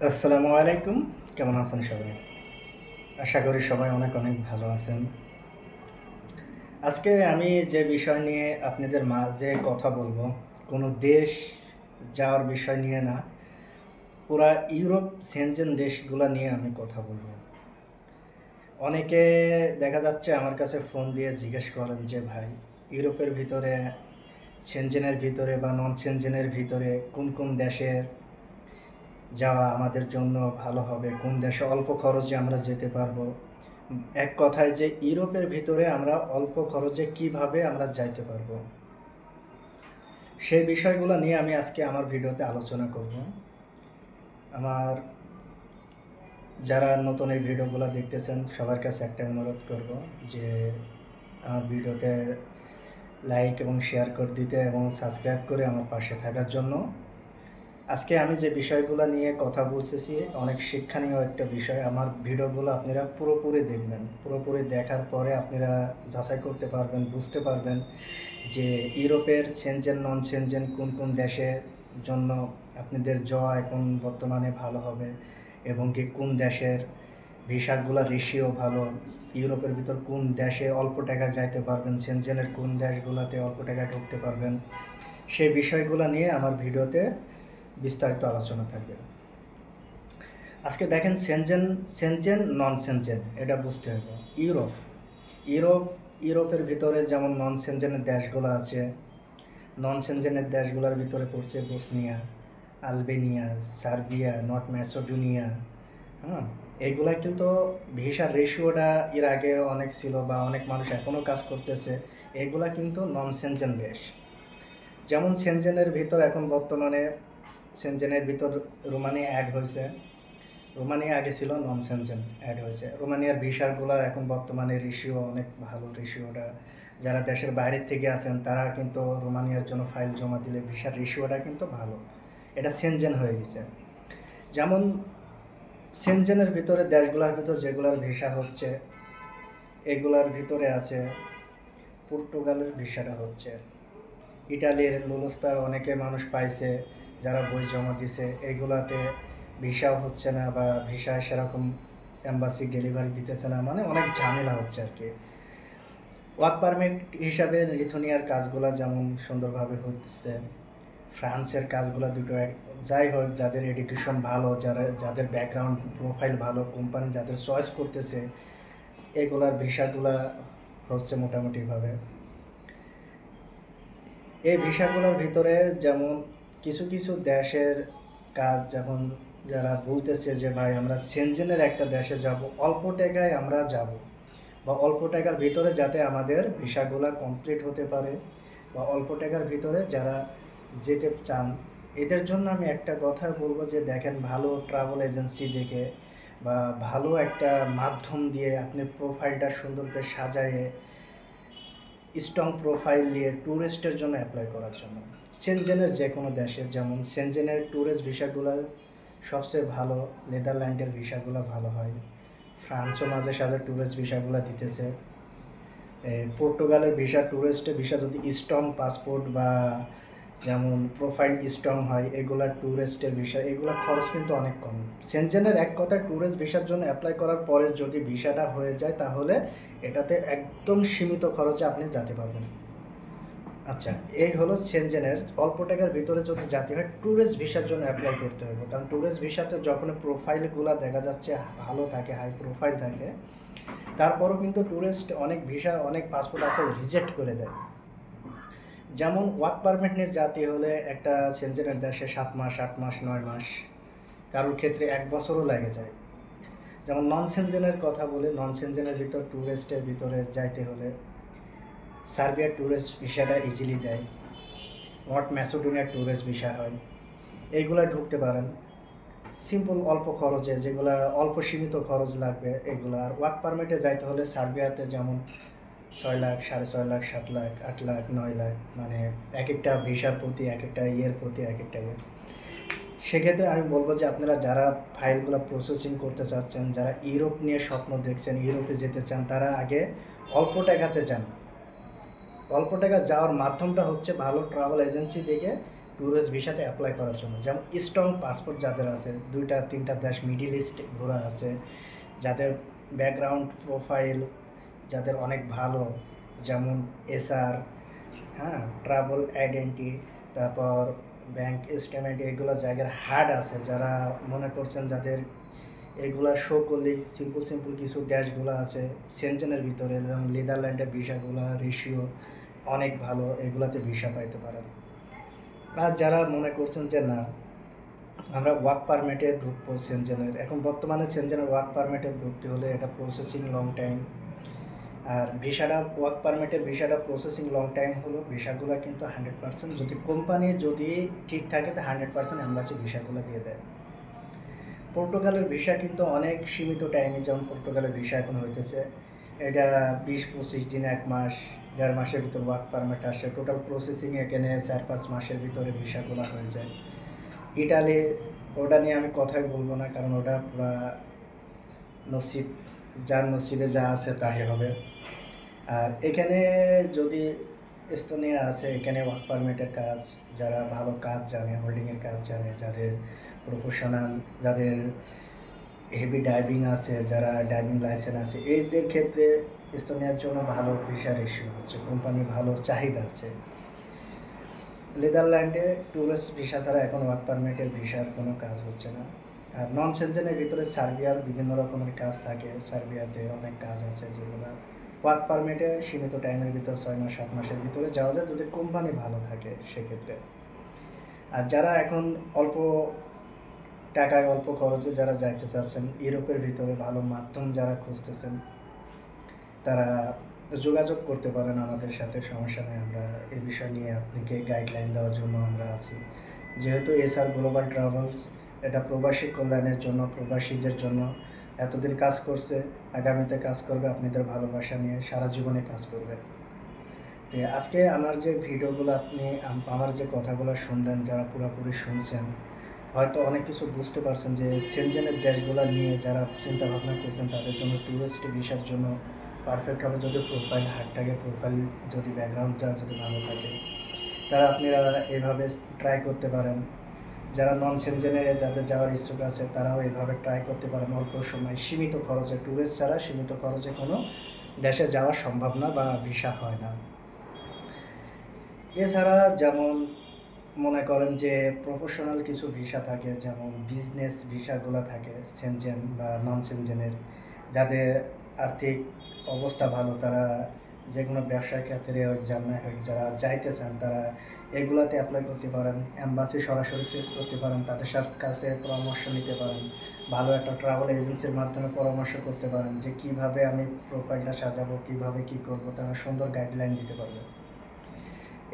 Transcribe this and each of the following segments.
আসসালামু আলাইকুম। কেমন আছেন সবাই? আশা করি সবাই অনেক অনেক ভালো আছেন। আজকে আমি যে বিষয় নিয়ে আপনাদের মাঝে কথা বলবো, কোনো দেশ যাওয়ার বিষয় নিয়ে না, পুরা ইউরোপ সেনজেন দেশগুলা নিয়ে আমি কথা বলবো। অনেকে দেখা যাচ্ছে আমার কাছে ফোন দিয়ে জিজ্ঞেস করেন যে ভাই, ইউরোপের ভিতরে, সেনজেনের ভিতরে বা নন সেনজেনের ভিতরে কোন কোন দেশে যাওয়া আমাদের জন্য ভালো হবে, কোন দেশে অল্প খরচে আমরা যেতে পারবো। এক কথায় যে ইউরোপের ভিতরে আমরা অল্প খরচে কিভাবে আমরা যাইতে পারবো, সেই বিষয়গুলো নিয়ে আমি আজকে আমার ভিডিওতে আলোচনা করব। আমার যারা নতুন এই ভিডিওগুলো দেখতেছেন সবার কাছে একটা অনুরোধ করব যে আমার ভিডিওতে লাইক এবং শেয়ার করে দিতে এবং সাবস্ক্রাইব করে আমার পাশে থাকার জন্য। আজকে আমি যে বিষয়গুলো নিয়ে কথা বলতেছি অনেক শিক্ষণীয় একটা বিষয়। আমার ভিডিওগুলো আপনারা পুরোপুরি দেখবেন, পুরোপুরি দেখার পরে আপনারা যাচাই করতে পারবেন, বুঝতে পারবেন যে ইউরোপের সেনজেন নন সেনজেন কোন কোন দেশের জন্য আপনাদের যাওয়া এখন বর্তমানে ভালো হবে, এবং কি কোন দেশের ভিসাগুলো রেশিও ভালো, ইউরোপের ভিতর কোন দেশে অল্প টাকা যাইতে পারবেন, সেনজেনের কোন দেশগুলোতে অল্প টাকা ঢুকতে পারবেন, সেই বিষয়গুলো নিয়ে আমার ভিডিওতে বিস্তারিত আলোচনা থাকবে। আজকে দেখেন সেনজেন, সেনজেন নন সেনজেন এটা বুঝতে হবে। ইউরোপ, ইউরোপ ইউরোপের ভিতরে যেমন নন সেনজেনের দেশগুলো আছে, নন সেনজেনের দেশগুলোর ভিতরে পড়ছে Bosnia, Albania, Serbia, north Macedonia. হ্যাঁ, এগুলা কিন্তু ভিসার রেশিওটা এর আগে অনেক ছিল বা অনেক মানুষ এখনও কাজ করতেছে। এগুলা কিন্তু নন সেনজেন দেশ। যেমন সেনজেনের ভিতর এখন বর্তমানে সেনজেনের ভিতর রোমানিয়া অ্যাড হয়েছে। রোমানিয়া আগে ছিল নন সেনজেন, অ্যাড হয়েছে। রোমানিয়ার ভিসারগুলো এখন বর্তমানে রেশিও অনেক ভালো, রেশিওটা যারা দেশের বাইরের থেকে আছেন তারা কিন্তু রোমানিয়ার জন্য ফাইল জমা দিলে ভিসার রেশিওটা কিন্তু ভালো। এটা সেনজেন হয়ে গেছে। যেমন সেনজেনের ভিতরে দেশগুলোর ভিতর যেগুলোর ভিসা হচ্ছে, এগুলার ভিতরে আছে পর্তুগালের ভিসাটা হচ্ছে, ইটালির লুলুস্তার অনেকে মানুষ পাইছে যারা বই জমা দিছে, এগুলাতে ভিসাও হচ্ছে না বা ভিসা সেরকম এম্বাসি ডেলিভারি দিতেছে না, মানে অনেক ঝামেলা হচ্ছে আর কি। ওয়ার্ক পারমিট হিসাবে লিথুনিয়ার কাজগুলো যেমন সুন্দরভাবে হচ্ছে, ফ্রান্সের কাজগুলো দুটো যাই হোক, যাদের এডুকেশন ভালো, যাদের ব্যাকগ্রাউন্ড প্রোফাইল ভালো, কোম্পানি যাদের চয়েস করতেছে, এগুলার ভিসাগুলা হচ্ছে মোটামুটিভাবে। এই ভিসাগুলোর ভিতরে যেমন কিছু কিছু দেশের কাজ, যখন যারা বলতেছে যে ভাই আমরা সেনজেনের একটা দেশে যাব, অল্প টাকায় আমরা যাব, বা অল্প টাকার ভিতরে যাতে আমাদের ভিসাগুলো কমপ্লিট হতে পারে, বা অল্প টাকার ভিতরে যারা যেতে চান, এদের জন্য আমি একটা কথা বলবো যে দেখেন, ভালো ট্রাভেল এজেন্সি দেখে বা ভালো একটা মাধ্যম দিয়ে আপনি প্রোফাইলটা সুন্দর করে সাজায়ে স্ট্রং প্রোফাইল নিয়ে ট্যুরিস্টের জন্য অ্যাপ্লাই করার জন্য সেনজেনের যে কোনো দেশে, যেমন সেনজেনের ট্যুরিস্ট ভিসাগুলো সবচেয়ে ভালো, নেদারল্যান্ডের ভিসাগুলো ভালো হয়, ফ্রান্সও মাঝে সাঝে ট্যুরিস্ট ভিসাগুলো দিতেছে, পর্তুগালের ভিসা, ট্যুরিস্টের ভিসা যদি স্ট্রং পাসপোর্ট বা যেমন প্রোফাইল স্ট্রং হয়, এগুলা ট্যুরিস্টের ভিসা, এগুলা খরচ কিন্তু অনেক কম। সেনজেনের এক কথায় ট্যুরিস্ট ভিসার জন্য অ্যাপ্লাই করার পরে যদি ভিসাটা হয়ে যায় তাহলে এটাতে একদম সীমিত খরচে আপনি যেতে পারবেন। আচ্ছা, এই হলো সেনজেনের। অল্প টাকার ভিতরে যদি যেতে হয় ট্যুরিস্ট ভিসার জন্য অ্যাপ্লাই করতে হবে, কারণ ট্যুরিস্ট ভিসাতে যখন প্রোফাইলগুলো দেখা যাচ্ছে ভালো থাকে, হাই প্রোফাইল থাকে, তারপরও কিন্তু ট্যুরিস্ট অনেক ভিসা, অনেক পাসপোর্ট আছে রিজেক্ট করে দেয়। যেমন ওয়ার্ক পারমিট নিয়ে যেতে হলে একটা সেনজেনের দেশে 7 মাস, 8 মাস, 9 মাস, কারোর ক্ষেত্রে 1 বছরও লেগে যায়। যেমন নন সেনজেনের কথা বলে, নন সেনজেনের ভিতর ট্যুরিস্টের ভিতরে যাইতে হলে সার্বিয়ার ট্যুরিস্ট ভিসাটা ইজিলি দেয়, নর্থ ম্যাসেডোনিয়ার ট্যুরিস্ট ভিসা হয়, এইগুলো ঢুকতে পারেন সিম্পল অল্প খরচে, যেগুলো অল্প সীমিত খরচ লাগবে এগুলো। আর ওয়ার্ক পারমিটে যাইতে হলে সার্বিয়াতে যেমন 6 লাখ, 6.5 লাখ, 7 লাখ, 8 লাখ, 9 লাখ, মানে এক একটা ভিসার প্রতি, এক একটা ইয়ের প্রতি এক একটা ইয়ে। সেক্ষেত্রে আমি বলবো যে আপনারা যারা ফাইলগুলো প্রসেসিং করতে চাচ্ছেন, যারা ইউরোপ নিয়ে স্বপ্ন দেখছেন, ইউরোপে যেতে চান, তারা আগে অল্প টাকাতে যান। অল্প টাকা যাওয়ার মাধ্যমটা হচ্ছে ভালো ট্রাভেল এজেন্সি থেকে ট্যুরিস্ট ভিসাতে অ্যাপ্লাই করার জন্য। যেমন স্ট্রং পাসপোর্ট যাদের আছে, 2-3টা দেশ মিডিল ইস্ট ঘোরা আছে, যাদের ব্যাকগ্রাউন্ড প্রোফাইল যাদের অনেক ভালো, যেমন এসআর, হ্যাঁ, ট্রাভেল আইডেন্টি, তারপর ব্যাংক স্টেটমেন্ট, এগুলো জায়গার হার্ড আছে, যারা মনে করছেন যাদের এগুলা শো করলেই সিম্পল কিছু দেশগুলো আছে সেনজেনের ভিতরে, যেমন নেদারল্যান্ডের ভিসাগুলো রেশিও অনেক ভালো, এগুলাতে ভিসা পাইতে পারেন। আর যারা মনে করছেন যে না, আমরা ওয়ার্ক পারমিটে ঢুকবো সেনজেনের, এখন বর্তমানে সেনজেনের ওয়ার্ক পারমিটে ঢুকতে হলে এটা প্রসেসিং লং টাইম। আর ওয়ার্ক পারমিটের ভিসাটা প্রসেসিং লং টাইম হলো, ভিসাগুলো কিন্তু 100%, যদি কোম্পানি যদি ঠিক থাকে তো 100% এম্বাসি ভিসাগুলো দিয়ে দেয়। পর্তুগালের ভিসা কিন্তু অনেক সীমিত টাইমে, যেমন পর্তুগালের ভিসা এখন হইতেছে এটা 20-25 দিন, 1 মাস 1.5 মাসের ভিতর ওয়ার্ক পারমিট আসে, টোটাল প্রসেসিং এখানে 4-5 মাসের ভিতরে ভিসাগুলো হয়ে যায়। ইটালি, ওটা নিয়ে আমি কথাই বলবো না, কারণ ওটা পুরা নসিব, যার নসিবে যা আছে তাই হবে। আর এখানে যদি এস্তোনিয়া আছে, এখানে ওয়ার্ক পারমিটের কাজ, যারা ভালো কাজ জানে, হোল্ডিংয়ের কাজ জানে, যাদের প্রফেশনাল, যাদের হেভি ডাইভিং আছে, যারা ডাইভিং লাইসেন্স আছে, এদের ক্ষেত্রে এস্তোনিয়ার জন্য ভালো ভিসা রেশিও হচ্ছে, কোম্পানি ভালো চাহিদা আছে। নেদারল্যান্ডে ট্যুরিস্ট ভিসা ছাড়া এখন ওয়ার্ক পারমিটের ভিসার কোনো কাজ হচ্ছে না। আর নন সেনজেনের ভিতরে সার্বিয়ার বিভিন্ন রকমের কাজ থাকে, সার্বিয়াতে অনেক কাজ আছে যেগুলো ওয়ার্ক পারমিটে সীমিত টাইমের ভিতর 6 মাস 7 মাসের ভিতরে যাওয়া যায়, যদি কোম্পানি ভালো থাকে সেক্ষেত্রে। আর যারা এখন অল্প টাকায় অল্প খরচে যারা যাইতে চাচ্ছেন, ইউরোপের ভিতরে ভালো মাধ্যম যারা খুঁজতেছেন, তারা যোগাযোগ করতে পারেন আমাদের সাথে, সমস্যা নেই। আমরা এই বিষয় নিয়ে আপনাকে গাইডলাইন দেওয়ার জন্য আমরা আছি। যেহেতু এসআর গ্লোবাল ট্রাভেলস এটা প্রবাসী কল্যাণের জন্য, প্রবাসীদের জন্য এতদিন কাজ করছে, আগামীতে কাজ করবে, আপনাদের ভালোবাসা নিয়ে সারা জীবনে কাজ করবে। তো আজকে আমার যে ভিডিওগুলো আপনি আমার যে কথাগুলো শুনলেন, যারা পুরোপুরি শুনছেন, হয়তো অনেক কিছু বুঝতে পারছেন যে সেনজেনের দেশগুলো নিয়ে যারা চিন্তা ভাবনা করছেন, তাদের জন্য ট্যুরিস্ট ভিসার জন্য পারফেক্ট হবে যদি প্রোফাইল হার্ড থাকে, প্রোফাইল যদি ব্যাকগ্রাউন্ড যদি ভালো থাকে, তারা আপনারা এভাবে ট্রাই করতে পারেন। যারা নন সেনজেনে যাদের যাওয়ার ইচ্ছুক আছে, তারাও এভাবে ট্রাই করতে পারেন। অল্প সময় সীমিত খরচে, ট্যুরিস্ট ছাড়া সীমিত খরচে কোনো দেশে যাওয়া সম্ভব না বা ভিসা হয় না। এছাড়া যেমন মনে করেন যে প্রফেশনাল কিছু ভিসা থাকে, যেমন বিজনেস ভিসাগুলো থাকে সেনজেন বা নন সেনজেনের, যাদের আর্থিক অবস্থা ভালো, তারা যে কোনো ব্যবসায় ক্ষেত্রে এক্সাম না হোক, যারা যাইতে চান তারা এগুলাতে অ্যাপ্লাই করতে পারেন, অ্যাম্বাসি সরাসরি ফেস করতে পারেন, তাদের কাছে পরামর্শ নিতে পারেন, ভালো একটা ট্রাভেল এজেন্সির মাধ্যমে পরামর্শ করতে পারেন যে কিভাবে আমি প্রোফাইলটা সাজাবো, কিভাবে কি করব, তারা সুন্দর গাইডলাইন দিতে পারবে।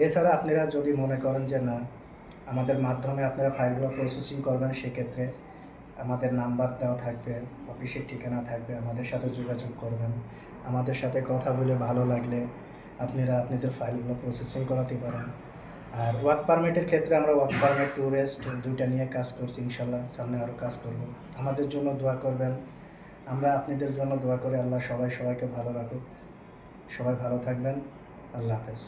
এছাড়া আপনারা যদি মনে করেন যে না, আমাদের মাধ্যমে আপনারা ফাইলগুলো প্রসেসিং করবেন, সেক্ষেত্রে আমাদের নাম্বার দেওয়া থাকবে, অফিসের ঠিকানা থাকবে, আমাদের সাথে যোগাযোগ করবেন। আমাদের সাথে কথা বলে ভালো লাগলে আপনারা আপনাদের ফাইলগুলো প্রসেসিং করাতে পারেন। আর ওয়ার্ক পারমিটের ক্ষেত্রে আমরা ওয়ার্ক পারমিট, ট্যুরিস্ট দুইটা নিয়ে কাজ করছি, ইনশাল্লাহ সামনে আরও কাজ করব। আমাদের জন্য দোয়া করবেন, আমরা আপনাদের জন্য দোয়া করি। আল্লাহ সবাইকে ভালো রাখুক, সবাই ভালো থাকবেন। আল্লাহ হাফেজ।